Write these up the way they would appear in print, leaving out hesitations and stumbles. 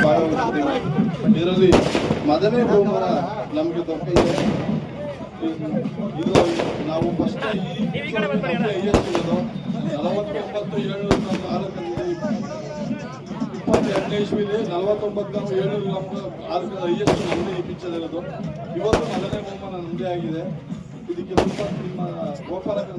ಭಾಗವಹಿಸ್ತೀವಿ. ಇದರಲ್ಲಿ ಮೊದಲನೇ ಬಹುಮಾನ ನಮಗೆ ದೊರಕಿದೆ. ಇದು ನಾವು ಫಸ್ಟ್ ಇರೋದು 49,704 ಇಸ್ವಿಲಿ 49,704 ಹೈಯೆಸ್ಟ್ ನಮ್ಮದೇ ಈ ಪಿಕ್ಚರ್ ಇರೋದು. ಇವತ್ತು ಮೊದಲನೇ ಬಹುಮಾನ ನಮ್ಮದೇ ಆಗಿದೆ. ಇದಕ್ಕೆ ತುಂಬ ನಿಮ್ಮ ಗೋಪಾಲಕರ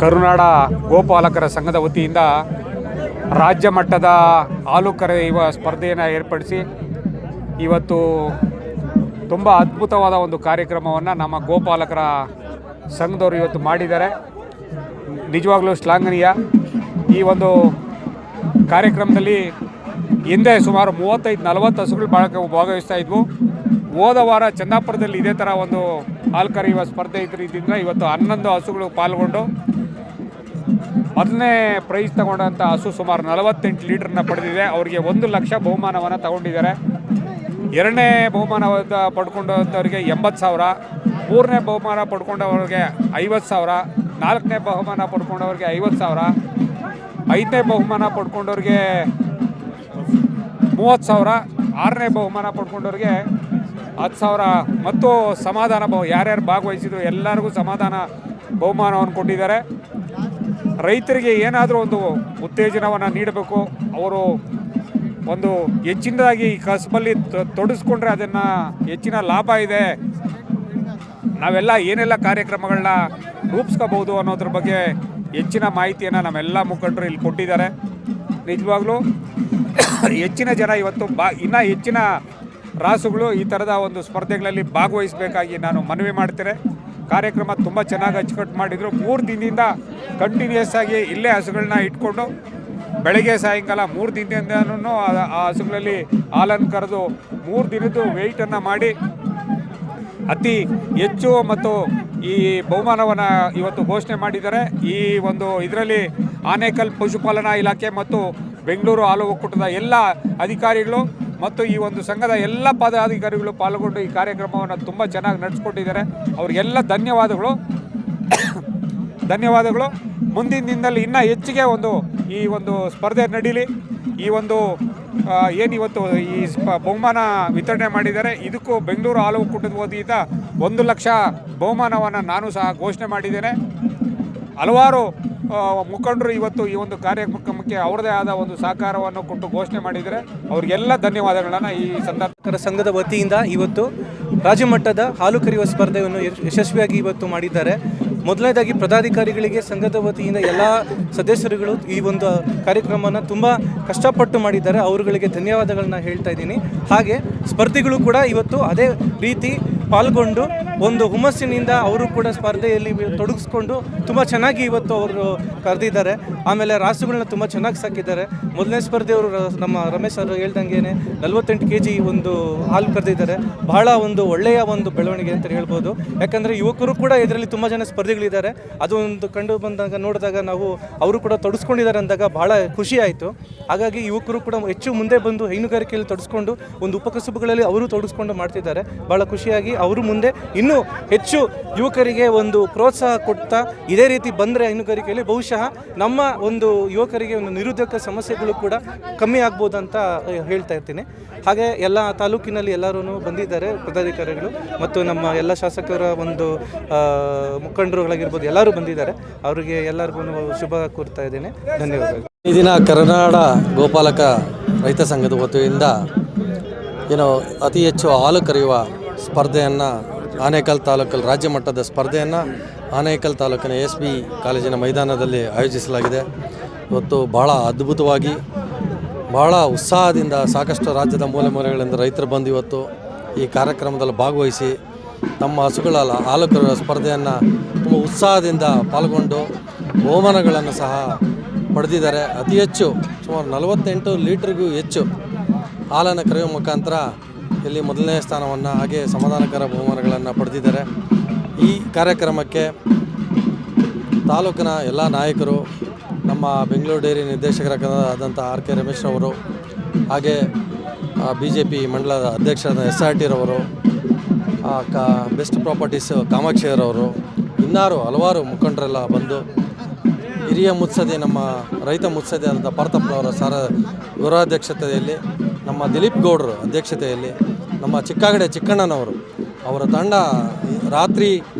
ಕರುನಾಡ ಗೋಪಾಲಕರ ಸಂಘದ ವತಿಯಿಂದ ರಾಜ್ಯ ಮಟ್ಟದ ಹಾಲು ಕರೆಯುವ ಸ್ಪರ್ಧೆಯನ್ನು ಏರ್ಪಡಿಸಿ ಇವತ್ತು ತುಂಬ ಅದ್ಭುತವಾದ ಒಂದು ಕಾರ್ಯಕ್ರಮವನ್ನು ನಮ್ಮ ಗೋಪಾಲಕರ ಸಂಘದವರು ಇವತ್ತು ಮಾಡಿದ್ದಾರೆ. ನಿಜವಾಗ್ಲೂ ಶ್ಲಾಘನೀಯ. ಈ ಒಂದು ಕಾರ್ಯಕ್ರಮದಲ್ಲಿ ಹಿಂದೆ ಸುಮಾರು 35-40 ಹಸುಗಳು ಭಾಗವಹಿಸ್ತಾ ಇದ್ವು. ಹೋದ ವಾರ ಚಂದಾಪುರದಲ್ಲಿ ಇದೇ ಥರ ಒಂದು ಹಾಲು ಕರೆಯುವ ಸ್ಪರ್ಧೆ ಇದ್ರಿಂದ ಇವತ್ತು 11 ಹಸುಗಳು ಪಾಲ್ಗೊಂಡು ಮೊದಲನೇ ಪ್ರೈಸ್ ತಗೊಂಡಂಥ ಹಸು ಸುಮಾರು 48 ಲೀಟರ್ನ ಪಡೆದಿದೆ. ಅವರಿಗೆ 1 ಲಕ್ಷ ಬಹುಮಾನವನ್ನು ತಗೊಂಡಿದ್ದಾರೆ. ಎರಡನೇ ಬಹುಮಾನ ಪಡ್ಕೊಂಡವ್ರಿಗೆ 80,000, ಮೂರನೇ ಬಹುಮಾನ ಪಡ್ಕೊಂಡವ್ರಿಗೆ 50,000, ನಾಲ್ಕನೇ ಬಹುಮಾನ ಪಡ್ಕೊಂಡವ್ರಿಗೆ 50,000, ಐದನೇ ಬಹುಮಾನ ಪಡ್ಕೊಂಡವ್ರಿಗೆ 30,000, ಆರನೇ ಬಹುಮಾನ ಪಡ್ಕೊಂಡವ್ರಿಗೆ 10,000 ಮತ್ತು ಸಮಾಧಾನ ಯಾರ್ಯಾರು ಭಾಗವಹಿಸಿದ್ರು ಎಲ್ಲರಿಗೂ ಸಮಾಧಾನ ಬಹುಮಾನವನ್ನು ಕೊಟ್ಟಿದ್ದಾರೆ. ರೈತರಿಗೆ ಏನಾದರೂ ಒಂದು ಉತ್ತೇಜನವನ್ನು ನೀಡಬೇಕು. ಅವರು ಒಂದು ಹೆಚ್ಚಿನದಾಗಿ ಈ ಕಸಬಲ್ಲಿ ತೊಡಗಿಸ್ಕೊಂಡ್ರೆ ಅದನ್ನು ಹೆಚ್ಚಿನ ಲಾಭ ಇದೆ, ನಾವೆಲ್ಲ ಏನೆಲ್ಲ ಕಾರ್ಯಕ್ರಮಗಳನ್ನ ರೂಪಿಸ್ಕೋಬೋದು ಅನ್ನೋದ್ರ ಬಗ್ಗೆ ಹೆಚ್ಚಿನ ಮಾಹಿತಿಯನ್ನು ನಮ್ಮೆಲ್ಲ ಮುಖಂಡರು ಇಲ್ಲಿ ಕೊಟ್ಟಿದ್ದಾರೆ. ನಿಜವಾಗ್ಲೂ ಹೆಚ್ಚಿನ ಜನ ಇವತ್ತು ಇನ್ನೂ ಹೆಚ್ಚಿನ ರಾಸುಗಳು ಈ ಥರದ ಒಂದು ಸ್ಪರ್ಧೆಗಳಲ್ಲಿ ಭಾಗವಹಿಸಬೇಕಾಗಿ ನಾನು ಮನವಿ ಮಾಡ್ತೇನೆ. ಕಾರ್ಯಕ್ರಮ ತುಂಬ ಚೆನ್ನಾಗಿ ಅಚ್ಚುಕಟ್ಟು ಮಾಡಿದರು. 3 ದಿನದಿಂದ ಕಂಟಿನ್ಯೂಸ್ ಆಗಿ ಇಲ್ಲೇ ಹಸುಗಳನ್ನ ಇಟ್ಕೊಂಡು ಬೆಳಗ್ಗೆ ಸಾಯಂಕಾಲ 3 ದಿನದಿಂದನೂ ಆ ಹಸುಗಳಲ್ಲಿ ಹಾಲನ್ನು ಕರೆದು 3 ದಿನದ್ದು ವೆಯ್ಟನ್ನು ಮಾಡಿ ಅತಿ ಹೆಚ್ಚು ಮತ್ತು ಈ ಬಹುಮಾನವನ್ನು ಇವತ್ತು ಘೋಷಣೆ ಮಾಡಿದ್ದಾರೆ. ಈ ಒಂದು ಇದರಲ್ಲಿ ಆನೇಕಲ್ ಪಶುಪಾಲನಾ ಇಲಾಖೆ ಮತ್ತು ಬೆಂಗಳೂರು ಹಾಲು ಒಕ್ಕೂಟದ ಎಲ್ಲ ಅಧಿಕಾರಿಗಳು ಮತ್ತು ಈ ಒಂದು ಸಂಘದ ಎಲ್ಲ ಪದಾಧಿಕಾರಿಗಳು ಪಾಲ್ಗೊಂಡು ಈ ಕಾರ್ಯಕ್ರಮವನ್ನು ತುಂಬ ಚೆನ್ನಾಗಿ ನಡೆಸ್ಕೊಟ್ಟಿದ್ದಾರೆ. ಅವರಿಗೆಲ್ಲ ಧನ್ಯವಾದಗಳು. ಮುಂದಿನ ದಿನದಲ್ಲಿ ಇನ್ನೂ ಹೆಚ್ಚಿಗೆ ಈ ಒಂದು ಸ್ಪರ್ಧೆ ನಡೀಲಿ. ಈ ಒಂದು ಏನಿವತ್ತು ಈ ಬಹುಮಾನ ವಿತರಣೆ ಮಾಡಿದ್ದಾರೆ, ಇದಕ್ಕೂ ಬೆಂಗಳೂರು ಹಾಲು ಒಕ್ಕೂಟದ ವತಿಯಿಂದ 1 ಲಕ್ಷ ಬಹುಮಾನವನ್ನು ನಾನು ಸಹ ಘೋಷಣೆ ಮಾಡಿದ್ದೇನೆ. ಹಲವಾರು ಮುಖಂಡರು ಇವತ್ತು ಈ ಒಂದು ಕಾರ್ಯಕ್ರಮಕ್ಕೆ ಅವರದೇ ಆದ ಒಂದು ಸಹಕಾರವನ್ನು ಕೊಟ್ಟು ಘೋಷಣೆ ಮಾಡಿದ್ದಾರೆ. ಅವರಿಗೆಲ್ಲ ಧನ್ಯವಾದಗಳನ್ನು ಈ ಸಂಘದ ವತಿಯಿಂದ ಇವತ್ತು ರಾಜ್ಯ ಮಟ್ಟದ ಹಾಲು ಕರೆಯುವ ಸ್ಪರ್ಧೆಯನ್ನು ಯಶಸ್ವಿಯಾಗಿ ಇವತ್ತು ಮಾಡಿದ್ದಾರೆ. ಮೊದಲನೇದಾಗಿ ಪದಾಧಿಕಾರಿಗಳಿಗೆ ಸಂಘದ ವತಿಯಿಂದ ಎಲ್ಲ ಸದಸ್ಯರುಗಳು ಈ ಒಂದು ಕಾರ್ಯಕ್ರಮವನ್ನು ತುಂಬ ಕಷ್ಟಪಟ್ಟು ಮಾಡಿದ್ದಾರೆ. ಅವರುಗಳಿಗೆ ಧನ್ಯವಾದಗಳನ್ನ ಹೇಳ್ತಾ ಇದ್ದೀನಿ. ಹಾಗೆ ಸ್ಪರ್ಧಿಗಳು ಕೂಡ ಇವತ್ತು ಅದೇ ರೀತಿ ಪಾಲ್ಗೊಂಡು ಒಂದು ಹುಮ್ಮಸ್ಸಿನಿಂದ ಅವರು ಕೂಡ ಸ್ಪರ್ಧೆಯಲ್ಲಿ ತೊಡಗಿಸ್ಕೊಂಡು ತುಂಬ ಚೆನ್ನಾಗಿ ಇವತ್ತು ಅವರು ಕರೆದಿದ್ದಾರೆ. ಆಮೇಲೆ ರಾಸುಗಳನ್ನ ತುಂಬ ಚೆನ್ನಾಗಿ ಸಾಕಿದ್ದಾರೆ. ಮೊದಲನೇ ಸ್ಪರ್ಧೆಯವರು ನಮ್ಮ ರಮೇಶ್ ಅವರು ಹೇಳ್ದಂಗೆ 48 kg ಒಂದು ಹಾಲು ಕರೆದಿದ್ದಾರೆ. ಬಹಳ ಒಂದು ಒಳ್ಳೆಯ ಒಂದು ಬೆಳವಣಿಗೆ ಅಂತ ಹೇಳ್ಬೋದು. ಯಾಕಂದರೆ ಯುವಕರು ಕೂಡ ಇದರಲ್ಲಿ ತುಂಬ ಜನ ಸ್ಪರ್ಧಿಗಳಿದ್ದಾರೆ. ಅದು ಒಂದು ಕಂಡು ಬಂದಾಗ ನೋಡಿದಾಗ ನಾವು ಅವರು ಕೂಡ ತೊಡಗಿಸ್ಕೊಂಡಿದ್ದಾರೆ ಅಂದಾಗ ಬಹಳ ಖುಷಿ ಆಯಿತು. ಹಾಗಾಗಿ ಯುವಕರು ಕೂಡ ಹೆಚ್ಚು ಮುಂದೆ ಬಂದು ಹೈನುಗಾರಿಕೆಯಲ್ಲಿ ತೊಡಗಿಸ್ಕೊಂಡು ಒಂದು ಉಪಕಸುಬುಗಳಲ್ಲಿ ಅವರು ತೊಡಗಿಸ್ಕೊಂಡು ಮಾಡ್ತಿದ್ದಾರೆ. ಭಾಳ ಖುಷಿಯಾಗಿ ಅವರು ಮುಂದೆ ಇನ್ನೂ ಹೆಚ್ಚು ಯುವಕರಿಗೆ ಒಂದು ಪ್ರೋತ್ಸಾಹ ಕೊಡ್ತಾ ಇದೇ ರೀತಿ ಬಂದರೆ ಹೈನುಗಾರಿಕೆಯಲ್ಲಿ ಬಹುಶಃ ನಮ್ಮ ಒಂದು ಯುವಕರಿಗೆ ಒಂದು ನಿರುದ್ಯೋಗ ಸಮಸ್ಯೆಗಳು ಕೂಡ ಕಮ್ಮಿ ಆಗ್ಬೋದು ಅಂತ ಹೇಳ್ತಾ ಇರ್ತೀನಿ. ಹಾಗೆ ಎಲ್ಲ ತಾಲೂಕಿನಲ್ಲಿ ಎಲ್ಲರೂ ಬಂದಿದ್ದಾರೆ, ಪದಾಧಿಕಾರಿಗಳು ಮತ್ತು ನಮ್ಮ ಎಲ್ಲ ಶಾಸಕರ ಒಂದು ಮುಖಂಡರುಗಳಾಗಿರ್ಬೋದು ಎಲ್ಲರೂ ಬಂದಿದ್ದಾರೆ. ಅವರಿಗೆ ಎಲ್ಲರಿಗೂ ಶುಭ ಕೋರ್ತಾ ಇದ್ದೇನೆ. ಧನ್ಯವಾದಗಳು. ಈ ದಿನ ಕರ್ನಾಡ ಗೋಪಾಲಕ ರೈತ ಸಂಘದ ವತಿಯಿಂದ ಅತಿ ಹೆಚ್ಚು ಹಾಲು ಕರೆಯುವ ಸ್ಪರ್ಧೆಯನ್ನು ಆನೇಕಲ್ ತಾಲೂಕಲ್ಲಿ ರಾಜ್ಯ ಮಟ್ಟದ ಸ್ಪರ್ಧೆಯನ್ನು ಆನೇಕಲ್ ತಾಲೂಕಿನ SB ಕಾಲೇಜಿನ ಮೈದಾನದಲ್ಲಿ ಆಯೋಜಿಸಲಾಗಿದೆ. ಇವತ್ತು ಬಹಳ ಅದ್ಭುತವಾಗಿ ಬಹಳ ಉತ್ಸಾಹದಿಂದ ಸಾಕಷ್ಟು ರಾಜ್ಯದ ಮೂಲೆ ಮೂಲೆಗಳಿಂದ ರೈತರು ಬಂದು ಇವತ್ತು ಈ ಕಾರ್ಯಕ್ರಮದಲ್ಲಿ ಭಾಗವಹಿಸಿ ತಮ್ಮ ಹಸುಗಳ ಹಾಲು ಕರೆಯುವ ಸ್ಪರ್ಧೆಯನ್ನು ತುಂಬ ಉತ್ಸಾಹದಿಂದ ಪಾಲ್ಗೊಂಡು ಬಹುಮಾನಗಳನ್ನು ಸಹ ಪಡೆದಿದ್ದಾರೆ. ಅತಿ ಹೆಚ್ಚು ಸುಮಾರು 48 ಲೀಟ್ರಿಗೂ ಹೆಚ್ಚು ಹಾಲನ್ನು ಕರೆಯುವ ಮುಖಾಂತರ ಇಲ್ಲಿ ಮೊದಲನೇ ಸ್ಥಾನವನ್ನು ಹಾಗೆ ಸಮಾಧಾನಕರ ಬಹುಮಾನಗಳನ್ನು ಪಡೆದಿದ್ದಾರೆ. ಈ ಕಾರ್ಯಕ್ರಮಕ್ಕೆ ತಾಲೂಕಿನ ಎಲ್ಲ ನಾಯಕರು, ನಮ್ಮ ಬೆಂಗಳೂರು ಡೈರಿ ನಿರ್ದೇಶಕರಾದಂಥ RK ರಮೇಶ್ ಅವರು, ಹಾಗೆ BJP ಮಂಡಲದ ಅಧ್ಯಕ್ಷರಾದ SRT ರವರು, ಬೆಸ್ಟ್ ಪ್ರಾಪರ್ಟೀಸ್ ಕಾಮಾಕ್ಷಿಯರವರು, ಇನ್ನಾರು ಹಲವಾರು ಮುಖಂಡರೆಲ್ಲ ಬಂದು ಹಿರಿಯ ಮುತ್ಸದಿ ನಮ್ಮ ರೈತ ಮುತ್ಸದಿ ಆದಂಥ ಪಾರ್ಥಪ್ಪನವರ ಗೌರವಾಧ್ಯಕ್ಷತೆಯಲ್ಲಿ, ನಮ್ಮ ದಿಲೀಪ್ ಗೌಡರು ಅಧ್ಯಕ್ಷತೆಯಲ್ಲಿ, ನಮ್ಮ ಚಿಕ್ಕಾಗಡೆ ಚಿಕ್ಕಣ್ಣನವರು ಅವರ ತಂಡ ರಾತ್ರಿ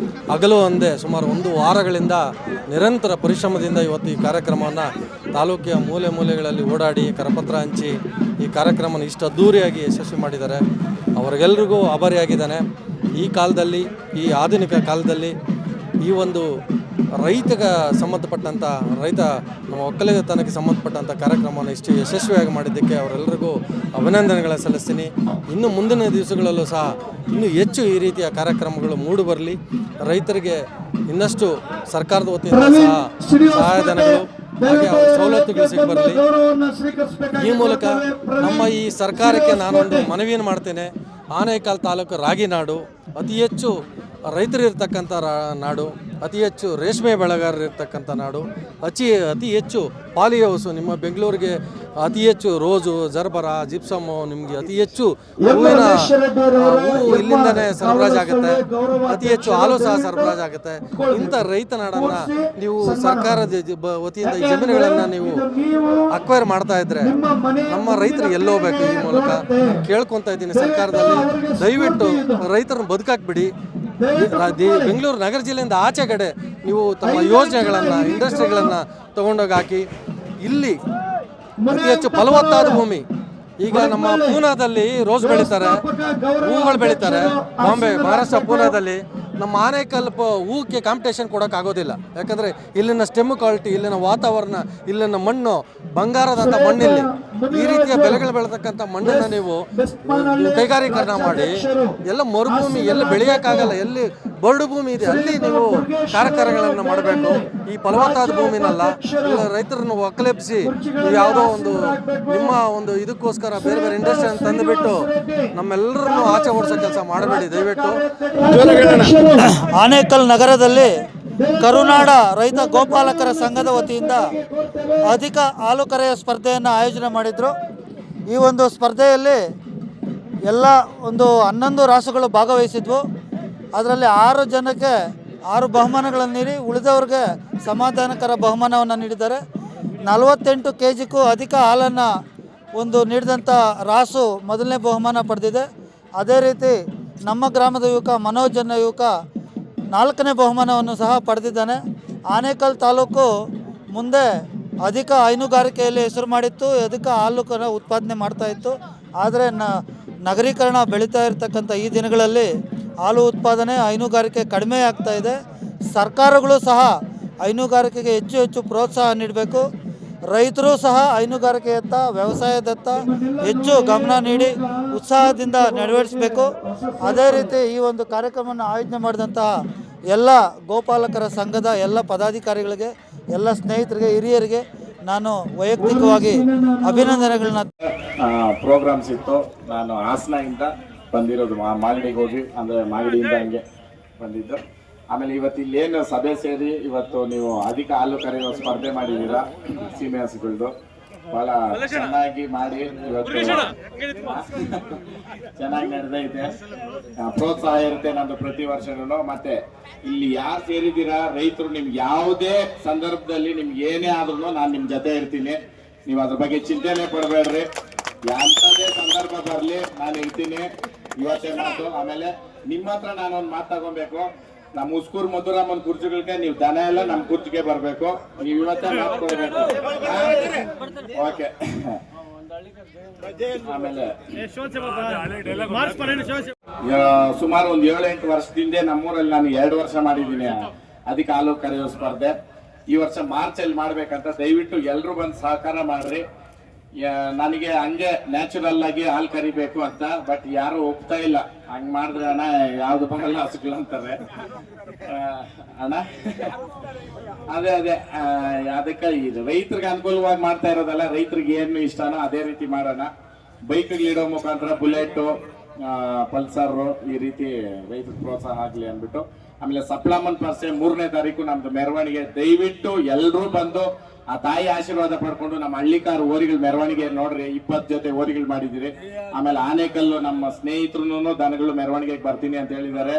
ಹಗಲು ಒಂದೇ ಸುಮಾರು 1 ವಾರಗಳಿಂದ ನಿರಂತರ ಪರಿಶ್ರಮದಿಂದ ಇವತ್ತು ಈ ಕಾರ್ಯಕ್ರಮವನ್ನು ತಾಲೂಕಿನ ಮೂಲೆ ಮೂಲೆಗಳಲ್ಲಿ ಓಡಾಡಿ ಕರಪತ್ರ ಹಂಚಿ ಈ ಕಾರ್ಯಕ್ರಮವನ್ನು ಇಷ್ಟು ಅದ್ಧೂರಿಯಾಗಿ ಯಶಸ್ವಿ ಮಾಡಿದ್ದಾರೆ. ಅವರಿಗೆಲ್ರಿಗೂ ಆಭಾರಿಯಾಗಿದ್ದಾನೆ. ಈ ಕಾಲದಲ್ಲಿ, ಈ ಆಧುನಿಕ ಕಾಲದಲ್ಲಿ ಈ ಒಂದು ರೈತಗೆ ಸಂಬಂಧಪಟ್ಟಂಥ ನಮ್ಮ ಒಕ್ಕಲಿಗತನಕ್ಕೆ ಸಂಬಂಧಪಟ್ಟಂಥ ಕಾರ್ಯಕ್ರಮವನ್ನು ಇಷ್ಟು ಯಶಸ್ವಿಯಾಗಿ ಮಾಡಿದ್ದಕ್ಕೆ ಅವರೆಲ್ಲರಿಗೂ ಅಭಿನಂದನೆಗಳನ್ನು ಸಲ್ಲಿಸ್ತೀನಿ. ಇನ್ನು ಮುಂದಿನ ದಿವಸಗಳಲ್ಲೂ ಸಹ ಇನ್ನೂ ಹೆಚ್ಚು ಈ ರೀತಿಯ ಕಾರ್ಯಕ್ರಮಗಳು ಮೂಡಿಬರಲಿ. ರೈತರಿಗೆ ಇನ್ನಷ್ಟು ಸರ್ಕಾರದ ವತಿಯಿಂದ ಸಹ ಸಹಾಯಧನಗಳು ಹಾಗೆ ಸವಲತ್ತುಗಳು ಸಿಗಬರಲಿ. ಈ ಮೂಲಕ ನಮ್ಮ ಈ ಸರ್ಕಾರಕ್ಕೆ ನಾನೊಂದು ಮನವಿಯನ್ನು ಮಾಡ್ತೇನೆ. ಆನೇಕಲ್ ತಾಲೂಕು ರಾಗಿನಾಡು, ಅತಿ ಹೆಚ್ಚು ರೈತರು ಇರ್ತಕ್ಕಂಥ ನಾಡು, ಅತಿ ಹೆಚ್ಚು ರೇಷ್ಮೆ ಬೆಳೆಗಾರರು ಇರ್ತಕ್ಕಂಥ ನಾಡು, ಅತಿ ಹೆಚ್ಚು ಪಾಲಿ ಹೌಸು. ನಿಮ್ಮ ಬೆಂಗಳೂರಿಗೆ ಅತಿ ಹೆಚ್ಚು ರೋಜು, ಜರ್ಬರ, ಜಿಪ್ಸಮ್ಮು ನಿಮಗೆ ಅತಿ ಹೆಚ್ಚು ಹೂವು ಇಲ್ಲಿಂದನೇ ಸರಬರಾಜಾಗುತ್ತೆ. ಅತಿ ಹೆಚ್ಚು ಹಾಲು ಸಹ ಸರಬರಾಜಾಗುತ್ತೆ. ಇಂಥ ರೈತ ನಾಡನ್ನು ನೀವು ಸರ್ಕಾರದ ವತಿಯಿಂದ ಈ ಜಮೀನುಗಳನ್ನು ನೀವು ಅಕ್ವೈರ್ ಮಾಡ್ತಾ ಇದ್ರೆ ನಮ್ಮ ರೈತರು ಎಲ್ಲೋಗ್ಬೇಕು. ಈ ಮೂಲಕ ಕೇಳ್ಕೊತಾ ಇದ್ದೀನಿ ಸರ್ಕಾರದಲ್ಲಿ, ದಯವಿಟ್ಟು ರೈತರನ್ನು ಬದುಕಾಕ್ಬಿಡಿ. ಬೆಂಗಳೂರು ನಗರ ಜಿಲ್ಲೆಯಿಂದ ಆಚೆ ಕಡೆ ನೀವು ತಮ್ಮ ಯೋಜನೆಗಳನ್ನು, ಇಂಡಸ್ಟ್ರಿಗಳನ್ನು ತಗೊಂಡೋಗಿ ಹಾಕಿ. ಇಲ್ಲಿ ಅತಿ ಹೆಚ್ಚು ಫಲವತ್ತಾದ ಭೂಮಿ. ಈಗ ನಮ್ಮ ಪೂನಾದಲ್ಲಿ ರೋಸ್ ಬೆಳೀತಾರೆ, ಹೂಗಳು ಬೆಳೀತಾರೆ. ಬಾಂಬೆ, ಮಹಾರಾಷ್ಟ್ರ, ಪೂನಾದಲ್ಲಿ ನಮ್ಮ ಆನೇಕಲ್ ಹೂಕ್ಕೆ ಕಾಂಪಿಟೇಷನ್ ಕೊಡೋಕ್ಕಾಗೋದಿಲ್ಲ. ಯಾಕಂದರೆ ಇಲ್ಲಿನ ಸ್ಟೆಮ್ ಕ್ವಾಲಿಟಿ, ಇಲ್ಲಿನ ವಾತಾವರಣ, ಇಲ್ಲಿನ ಮಣ್ಣು ಬಂಗಾರದಂಥ ಮಣ್ಣಿಲ್ಲಿ ಈ ರೀತಿಯ ಬೆಳೆಗಳು ಬೆಳೆತಕ್ಕಂಥ ಮಣ್ಣನ್ನು ನೀವು ಕೈಗಾರೀಕರಣ ಮಾಡಿ ಎಲ್ಲ ಮರುಭೂಮಿ, ಎಲ್ಲಿ ಬೆಳೆಯೋಕ್ಕಾಗಲ್ಲ, ಎಲ್ಲಿ ಬರಡು ಭೂಮಿ ಇದೆ ಅಲ್ಲಿ ನೀವು ಕಾರ್ಯಕ್ರಮಗಳನ್ನು ಮಾಡಬೇಕು. ಈ ಫಲವತ್ತಾದ ಭೂಮಿನಲ್ಲ, ಇಲ್ಲ ರೈತರನ್ನು ಒಕ್ಕಲೆಬ್ಬಿಸಿ ನೀವು ಯಾವುದೋ ಒಂದು ನಿಮ್ಮ ಒಂದು ಇದಕ್ಕೋಸ್ಕರ ಬೇರೆ ಬೇರೆ ಇಂಡಸ್ಟ್ರಿಯನ್ನು ತಂದುಬಿಟ್ಟು ನಮ್ಮೆಲ್ಲರನ್ನು ಆಚೆ ಓಡಿಸೋ ಕೆಲಸ ಮಾಡಬೇಡಿ ದಯವಿಟ್ಟು. ಆನೇಕಲ್ ನಗರದಲ್ಲಿ ಕರುನಾಡ ರೈತ ಗೋಪಾಲಕರ ಸಂಘದ ವತಿಯಿಂದ ಅಧಿಕ ಹಾಲು ಕರೆಯ ಸ್ಪರ್ಧೆಯನ್ನು ಆಯೋಜನೆ ಮಾಡಿದರು. ಈ ಒಂದು ಸ್ಪರ್ಧೆಯಲ್ಲಿ ಎಲ್ಲ 11 ರಾಸುಗಳು ಭಾಗವಹಿಸಿದ್ವು. ಅದರಲ್ಲಿ 6 ಜನಕ್ಕೆ 6 ಬಹುಮಾನಗಳನ್ನು ನೀಡಿ ಉಳಿದವ್ರಿಗೆ ಸಮಾಧಾನಕರ ಬಹುಮಾನವನ್ನು ನೀಡಿದ್ದಾರೆ. 48 kgಕ್ಕೂ ಅಧಿಕ ಹಾಲನ್ನು ನೀಡಿದಂಥ ರಾಸು ಮೊದಲನೇ ಬಹುಮಾನ ಪಡೆದಿದೆ. ಅದೇ ರೀತಿ ನಮ್ಮ ಗ್ರಾಮದ ಯುವಕ ಮನೋಜ್ ಅನ್ನೋ ಯುವಕ 4ನೇ ಬಹುಮಾನವನ್ನು ಸಹ ಪಡೆದಿದ್ದಾನೆ. ಆನೇಕಲ್ ತಾಲೂಕು ಮುಂದೆ ಅಧಿಕ ಹೈನುಗಾರಿಕೆಯಲ್ಲಿ ಹೆಸರು ಮಾಡಿತ್ತು, ಅಧಿಕ ಹಾಲು ಉತ್ಪಾದನೆ ಮಾಡ್ತಾಯಿತ್ತು. ಆದರೆ ನಗರೀಕರಣ ಬೆಳೀತಾ ಇರತಕ್ಕಂಥ ಈ ದಿನಗಳಲ್ಲಿ ಹಾಲು ಉತ್ಪಾದನೆ, ಹೈನುಗಾರಿಕೆ ಕಡಿಮೆ ಆಗ್ತಾಯಿದೆ. ಸರ್ಕಾರಗಳು ಸಹ ಹೈನುಗಾರಿಕೆಗೆ ಹೆಚ್ಚು ಹೆಚ್ಚು ಪ್ರೋತ್ಸಾಹ ನೀಡಬೇಕು. ರೈತರು ಸಹ ಹೈನುಗಾರಿಕೆಯತ್ತ ವ್ಯವಸಾಯದತ್ತ ಹೆಚ್ಚು ಗಮನ ನೀಡಿ ಉತ್ಸಾಹದಿಂದ ನೆರವೇರಿಸಬೇಕು. ಅದೇ ರೀತಿ ಈ ಒಂದು ಕಾರ್ಯಕ್ರಮವನ್ನು ಆಯೋಜನೆ ಮಾಡಿದಂತಹ ಎಲ್ಲ ಗೋಪಾಲಕರ ಸಂಘದ ಎಲ್ಲ ಪದಾಧಿಕಾರಿಗಳಿಗೆ, ಎಲ್ಲ ಸ್ನೇಹಿತರಿಗೆ, ಹಿರಿಯರಿಗೆ ನಾನು ವೈಯಕ್ತಿಕವಾಗಿ ಅಭಿನಂದನೆಗಳನ್ನ. ಪ್ರೋಗ್ರಾಮ್ಸ್ ಇತ್ತು. ನಾನು ಹಾಸನದಿಂದ ಬಂದಿರೋದು, ಮಾಗಡಿಗೆ ಹೋಗಿ ಅಂದರೆ ಮಾಗಡಿಯಿಂದ ಹಂಗೆ ಬಂದಿದ್ದು. ಆಮೇಲೆ ಇವತ್ತು ಇಲ್ಲೇನು ಸಭೆ ಸೇರಿ ಇವತ್ತು ನೀವು ಅಧಿಕ ಹಾಲು ಕರೆಯುವ ಸ್ಪರ್ಧೆ ಮಾಡಿದ್ದೀರಾ ಸೀಮೆ ಹಸುಗಳದ್ದು. ಭಾಳ ಚೆನ್ನಾಗಿ ಮಾಡಿ ಇವತ್ತು ಚೆನ್ನಾಗಿ ನಡೆದೈತೆ. ಪ್ರೋತ್ಸಾಹ ಇರುತ್ತೆ ನಂದು ಪ್ರತಿ ವರ್ಷನೂ. ಮತ್ತೆ ಇಲ್ಲಿ ಯಾರು ಸೇರಿದ್ದೀರಾ ರೈತರು, ನಿಮ್ಗೆ ಯಾವುದೇ ಸಂದರ್ಭದಲ್ಲಿ ನಿಮ್ಗೆ ಏನೇ ಆದ್ರೂ ನಾನು ನಿಮ್ಮ ಜೊತೆ ಇರ್ತೀನಿ. ನೀವು ಅದ್ರ ಬಗ್ಗೆ ಚಿಂತೆನೆ ಪಡಬೇಡ್ರಿ. ಎಂಥದೇ ಸಂದರ್ಭ ಬರಲಿ ನಾನು ಇರ್ತೀನಿ. ಇವತ್ತೇ ಮಾತು. ಆಮೇಲೆ ನಿಮ್ಮ ಹತ್ರ ನಾನೊಂದು ಮಾತು ತಗೊಬೇಕು. ನಮ್ಮ ಉಸ್ಕೂರ್ ಮಧುರಾಮನ್ ಕುರ್ಚಿಗಳಿಗೆ ನೀವು ದನ ಎಲ್ಲ ನಮ್ಮ ಕುರ್ಚಿಗೆ ಬರಬೇಕು. ನೀವು ಇವತ್ತೇ ಮಾತು ಕೊಡಬೇಕು. ಓಕೆ. ಆಮೇಲೆ ಸುಮಾರು ಒಂದು 7-8 ವರ್ಷದಿಂದ ನಮ್ಮೂರಲ್ಲಿ ನಾನು 2 ವರ್ಷ ಮಾಡಿದ್ದೀನಿ ಅಧಿಕ ಹಾಲು ಕರೆಯೋ ಸ್ಪರ್ಧೆ. ಈ ವರ್ಷ ಮಾರ್ಚಲ್ಲಿ ಮಾಡ್ಬೇಕಂತ. ದಯವಿಟ್ಟು ಎಲ್ಲರೂ ಬಂದು ಸಹಕಾರ ಮಾಡ್ರಿ. ನನಗೆ ಹಂಗೆ ನ್ಯಾಚುರಲ್ ಆಗಿ ಹಾಲು ಕರಿಬೇಕು ಅಂತ, ಬಟ್ ಯಾರು ಒಪ್ತಾ ಇಲ್ಲ. ಹಂಗ್ ಮಾಡಿದ್ರೆ ಅಣ್ಣ ಯಾವ್ದು ಬರಲ್ಲ ಹಸುಗಳು ಅಂತಾರೆ ಅಣ್ಣ. ಅದೇ ಅದಕ್ಕೆ ಇದು ರೈತರಿಗೆ ಅನುಕೂಲವಾಗಿ ಮಾಡ್ತಾ ಇರೋದಲ್ಲ. ರೈತರಿಗೆ ಏನು ಇಷ್ಟನೋ ಅದೇ ರೀತಿ ಮಾಡೋಣ. ಬೈಕ್ಗಳಿಡೋ ಮುಖಾಂತರ ಬುಲೆಟು, ಪಲ್ಸರು ಈ ರೀತಿ ರೈತರಿಗೆ ಪ್ರೋತ್ಸಾಹ ಆಗ್ಲಿ ಅಂದ್ಬಿಟ್ಟು. ಆಮೇಲೆ ಸಪ್ಲಮನ್ ಪರ್ಸೆ 3ನೇ ತಾರೀಕು ನಮ್ದು ಮೆರವಣಿಗೆ. ದಯವಿಟ್ಟು ಎಲ್ಲರೂ ಬಂದು ಆ ತಾಯಿ ಆಶೀರ್ವಾದ ಪಡ್ಕೊಂಡು ನಮ್ಮ ಹಳ್ಳಿಕಾರು ಓರಿಗಳ ಮೆರವಣಿಗೆ ನೋಡ್ರಿ. 20 ಜೊತೆ ಓರಿಗಳು ಮಾಡಿದಿರಿ. ಆಮೇಲೆ ಆನೆಕಲ್ಲು ನಮ್ಮ ಸ್ನೇಹಿತರು ದನಗಳು ಮೆರವಣಿಗೆಗೆ ಬರ್ತೀನಿ ಅಂತ ಹೇಳಿದ್ದಾರೆ.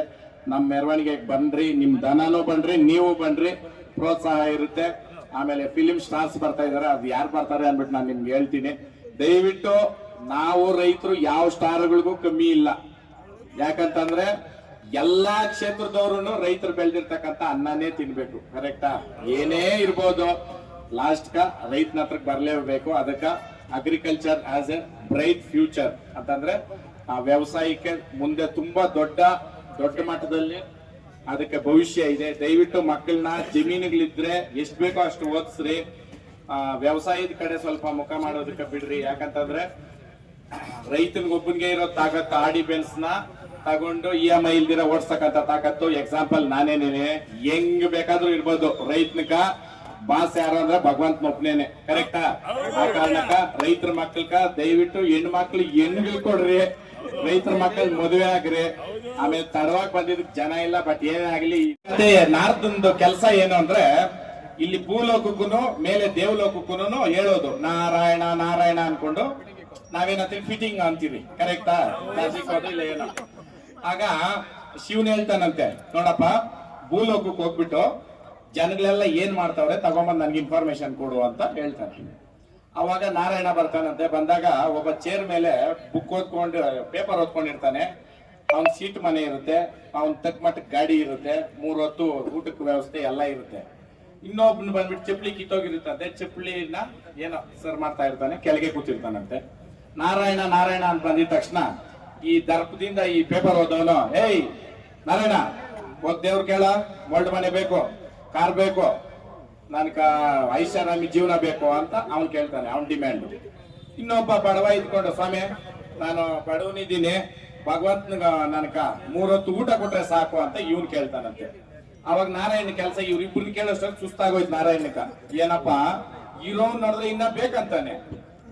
ನಮ್ಮ ಮೆರವಣಿಗೆಗೆ ಬನ್ರಿ, ನಿಮ್ ದನನೂ ಬನ್ರಿ, ನೀವು ಬನ್ರಿ, ಪ್ರೋತ್ಸಾಹ ಇರುತ್ತೆ. ಆಮೇಲೆ ಫಿಲಿಂ ಸ್ಟಾರ್ಸ್ ಬರ್ತಾ ಇದಾರೆ. ಅದು ಯಾರು ಬರ್ತಾರೆ ಅಂದ್ಬಿಟ್ಟು ನಾನು ನಿಮ್ಗೆ ಹೇಳ್ತೀನಿ. ದಯವಿಟ್ಟು ನಾವು ರೈತರು ಯಾವ ಸ್ಟಾರ್ಗಳಿಗೂ ಕಮ್ಮಿ ಇಲ್ಲ. ಯಾಕಂತಂದ್ರೆ ಎಲ್ಲಾ ಕ್ಷೇತ್ರದವ್ರು ರೈತರು ಬೆಳೆದಿರ್ತಕ್ಕಂಥ ಅನ್ನನೇ ತಿನ್ಬೇಕು. ಕರೆಕ್ಟಾ? ಏನೇ ಇರ್ಬೋದು, ಲಾಸ್ಟ್ ರೈತನ ಹತ್ರಕ್ಕೆ ಬರಲೇಬೇಕು. ಅದಕ್ಕೆ agriculture as A bright future ಅಂತಂದ್ರೆ ಆ ವ್ಯವಸಾಯಕ್ಕೆ ಮುಂದೆ ತುಂಬಾ ದೊಡ್ಡ ಮಟ್ಟದಲ್ಲಿ ಅದಕ್ಕೆ ಭವಿಷ್ಯ ಇದೆ. ದಯವಿಟ್ಟು ಮಕ್ಕಳನ್ನ ಜಮೀನುಗಳಿದ್ರೆ ಎಷ್ಟು ಬೇಕೋ ಅಷ್ಟು ಓದಿಸ್ರಿ. ವ್ಯವಸಾಯದ ಕಡೆ ಸ್ವಲ್ಪ ಮುಖ ಮಾಡೋದಕ್ಕೆ ಬಿಡ್ರಿ. ಯಾಕಂತಂದ್ರೆ ರೈತನಿಗೊಬ್ಬನಿಗೆ ಇರೋ ತಾಕತ್ತು ಆಡಿ ಬೆನ್ಸ್ನ ತಗೊಂಡು EMI ಇಲ್ದಿರ ಓಡಿಸ್ತಕ್ಕಂಥ ತಾಕತ್ತು. ಎಕ್ಸಾಂಪಲ್ ನಾನೇನೇನೆ. ಹೆಂಗ್ ಬೇಕಾದ್ರೂ ಇರ್ಬೋದು. ರೈತನಕ ಬಾಸ್ ಯಾರು ಅಂದ್ರೆ ಭಗವಂತನೊಬ್ಬನೇನೆ. ಕರೆಕ್ಟಾ? ಆ ಕಾರಣಕ್ಕ ರೈತರ ಮಕ್ಕಳಕ ದಯವಿಟ್ಟು ಹೆಣ್ಗಳು ಕೊಡ್ರಿ. ರೈತರ ಮಕ್ಕಳ ಮದುವೆ ಆಗ್ರಿ. ಆಮೇಲೆ ತಡವಾಗಿ ಬಂದಿದ್ದಕ್ಕೆ ಜನ ಇಲ್ಲ. ಬಟ್ ಏನೇ ಆಗ್ಲಿ, ಮತ್ತೆ ನಾರ್ದೊಂದು ಕೆಲಸ ಏನು ಅಂದ್ರೆ ಇಲ್ಲಿ ಭೂಲೋಕಕ್ಕೂ ಮೇಲೆ ದೇವಲೋಕಕ್ಕೂ ಹೇಳೋದು ನಾರಾಯಣ ನಾರಾಯಣ ಅನ್ಕೊಂಡು ನಾವೇನಂತೀವಿ ಫಿಟ್ಟಿಂಗ್ ಅಂತೀವಿ. ಕರೆಕ್ಟಾ? ಇಲ್ಲ ಏನೋ. ಆಗ ಶಿವನ್ ಹೇಳ್ತಾನಂತೆ, ನೋಡಪ್ಪ ಭೂಲೋಕಕ್ಕೆ ಹೋಗ್ಬಿಟ್ಟು ಜನಗಳೆಲ್ಲ ಏನ್ ಮಾಡ್ತಾವ್ರೆ ತಗೊಂಬಂದ್ ನನ್ಗೆ ಇನ್ಫಾರ್ಮೇಶನ್ ಕೊಡು ಅಂತ ಹೇಳ್ತಾನೆ. ಅವಾಗ ನಾರಾಯಣ ಬರ್ತಾನಂತೆ. ಬಂದಾಗ ಒಬ್ಬ ಚೇರ್ ಮೇಲೆ ಬುಕ್ ಓದ್ಕೊಂಡು ಪೇಪರ್ ಓದ್ಕೊಂಡಿರ್ತಾನೆ. ಅವ್ನ್ ಸೀಟ್ ಮನೆ ಇರುತ್ತೆ, ಅವ್ನ್ ತಕ್ಕ ಮಟ್ಟಕ್ಕೆ ಗಾಡಿ ಇರುತ್ತೆ, 3 ಹೊತ್ತು ಊಟಕ್ಕೆ ವ್ಯವಸ್ಥೆ ಎಲ್ಲ ಇರುತ್ತೆ. ಇನ್ನೊಬ್ನ ಬಂದ್ಬಿಟ್ಟು ಚಪ್ಪಲಿ ಕಿತ್ತೋಗಿರುತ್ತಂತೆ. ಚಪ್ಪಲಿನ ಏನೋ ಸರ್ ಮಾಡ್ತಾ ಇರ್ತಾನೆ, ಕೆಳಗೆ ಕೂತಿರ್ತಾನಂತೆ. ನಾರಾಯಣ ನಾರಾಯಣ ಅಂತ ಬಂದಿದ ತಕ್ಷಣ ಈ ದರ್ಪದಿಂದ ಈ ಪೇಪರ್ ಓದವನು, ಏಯ್ ನಾರಾಯಣ, ಹೋಗ್ ದೇವ್ರ ಕೇಳ, ಒಳ್ಳೆ ಮನೆ ಬೇಕು, ಕಾರ್ ಬೇಕು, ನನ್ಕ ಐಷಾರಾಮಿ ಜೀವನ ಬೇಕು ಅಂತ ಅವ್ನು ಕೇಳ್ತಾನೆ. ಅವ್ನ್ ಡಿಮ್ಯಾಂಡ್. ಇನ್ನೊಬ್ಬ ಬಡವ ಇದ್ಕೊಂಡು, ಸ್ವಾಮಿ ನಾನು ಬಡವನಿದ್ದೀನಿ, ಭಗವಂತನ ನನ್ಕ 3 ಹೊತ್ತು ಊಟ ಕೊಟ್ರೆ ಸಾಕು ಅಂತ ಇವ್ನು ಕೇಳ್ತಾನಂತೆ. ಅವಾಗ ನಾರಾಯಣ ಕೆಲಸ ಇವ್ರಿಬ್ರನ್ನ ಕೇಳೋಷ್ಟಕ್ಕೆ ಸುಸ್ತಾಗೋಯ್ತು ನಾರಾಯಣಕ. ಏನಪ್ಪ ಇರೋನ್ ನೋಡಿದ್ರೆ ಇನ್ನ ಬೇಕಂತಾನೆ,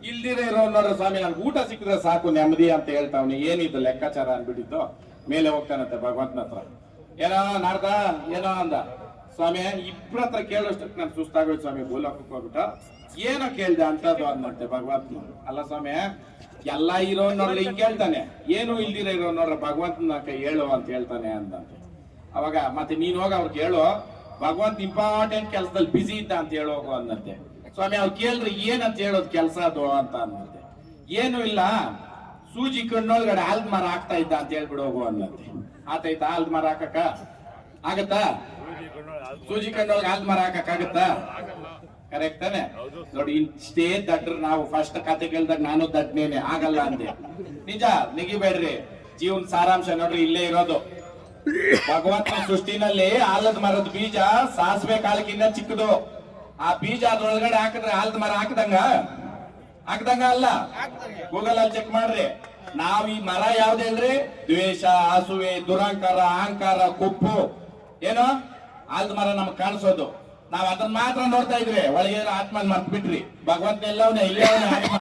ಇಲ್ದಿರ ಇರೋನ್ ನೋಡ್ರೆ ಸ್ವಾಮಿ ನನ್ಗೆ ಊಟ ಸಿಕ್ಕಿದ್ರೆ ಸಾಕು ನೆಮ್ಮದಿ ಅಂತ ಹೇಳ್ತಾವ್ನಿ. ಏನಿದ್ದು ಲೆಕ್ಕಾಚಾರ ಅನ್ಬಿಟ್ಟಿದ್ದು. ಮೇಲೆ ಹೋಗ್ತಾನಂತೆ ಭಗವಂತನ ಹತ್ರ. ಏನೋ ನಾಡ್ದ ಏನೋ ಅಂದ. ಸ್ವಾಮಿ ಇಬ್ರ ಹತ್ರ ಕೇಳೋಷ್ಟಕ್ಕೆ ನನ್ ಸುಸ್ತಾಗೋಯ್ತು ಸ್ವಾಮಿ, ಭೂಲೋಕಕ್ಕೆ ಹೋಗ್ಬಿಟ್ಟ. ಏನೋ ಕೇಳ್ದೆ ಅಂತದ್ದು ಅಂದಂತೆ ಭಗವಂತನ. ಅಲ್ಲ ಸ್ವಾಮಿ, ಎಲ್ಲಾ ಇರೋ ನೋಡ್ರಿ ಹಿಂಗ್ ಕೇಳ್ತಾನೆ, ಏನು ಇಲ್ದಿರ ಇರೋ ನೋಡ್ರ ಭಗವಂತನ ಹೇಳು ಅಂತ ಹೇಳ್ತಾನೆ ಅಂದಂತೆ. ಅವಾಗ ಮತ್ತೆ ನೀನ್ ಹೋಗ ಅವ್ರಿಗೆ ಹೇಳು, ಭಗವಂತ ಇಂಪಾರ್ಟೆಂಟ್ ಕೆಲಸದಲ್ಲಿ ಬಿಸಿ ಇದ್ದ ಅಂತ ಹೇಳೋಗು ಅಂದಂತೆ. ಸ್ವಾಮಿ ಅವ್ರು ಕೇಳ್ರಿ ಏನಂತ ಹೇಳೋದು ಕೆಲಸ ಅದು ಅಂತ ಅಂದಂತೆ. ಏನು ಇಲ್ಲ, ಸೂಜಿ ಕಣ್ಣೊಳಗಡೆ ಆಲ್ದ ಮರ ಹಾಕ್ತಾ ಇದ್ದ ಅಂತ ಹೇಳ್ಬಿಡು ಹೋಗು ಅಂದಂತೆ. ಆತಾಯ್ತಾ? ಆಲ್ದ ಮರ ಹಾಕಕ್ಕ ಆಗತ್ತಾ? ಸೂಜಿ ಕಣ್ಣೊಳಗೆ ಆಲ್ದ ಮರ ಹಾಕಕ್ ಆಗತ್ತಾ? ಕರೆಕ್ಟ್ ತಾನೆ? ನೋಡಿ, ಇಷ್ಟೇ ದಡ್ರು ನಾವು. ಫಸ್ಟ್ ಕತೆ ಕೇಳಿದಾಗ ನಾನು ದಡ್ನೇನೆ, ಆಗಲ್ಲ ಅಂದೆ. ನಿಜ, ನೆಗಿಬೇಡ್ರಿ. ಜೀವನ ಸಾರಾಂಶ ನೋಡ್ರಿ ಇಲ್ಲೇ ಇರೋದು. ಭಗವಂತನ ಸೃಷ್ಟಿನಲ್ಲಿ ಆಲದ ಮರದ ಬೀಜ ಸಾಸಿವೆ ಕಾಳಕ್ಕಿಂತ ಚಿಕ್ಕದು. ಆ ಬೀಜ ಅದ್ರೊಳಗಡೆ ಹಾಕಿದ್ರೆ ಆಲದ ಮರ ಹಾಕದಂಗ ಅಲ್ಲ. ಗೂಗಲ್ ಅಲ್ಲಿ ಚೆಕ್ ಮಾಡ್ರಿ. ನಾವ್ ಈ ಮರ ಯಾವ್ದು ಹೇಳ್ರಿ? ದ್ವೇಷ, ಅಸೂಯೆ, ದುರಹಂಕಾರ, ಅಹಂಕಾರ, ಕುಪ್ಪು, ಏನೋ ಆಲದ ಮರ ನಮ್ಗೆ ಕಾಣಿಸೋದು. ನಾವ್ ಅದನ್ನ ಮಾತ್ರ ನೋಡ್ತಾ ಇದ್ರಿ, ಒಳಗೆ ಆತ್ಮ ಮರ್ತ್ ಬಿಟ್ರಿ. ಭಗವಂತ ಎಲ್ಲವನ್ನ ಇಲ್ಲೇ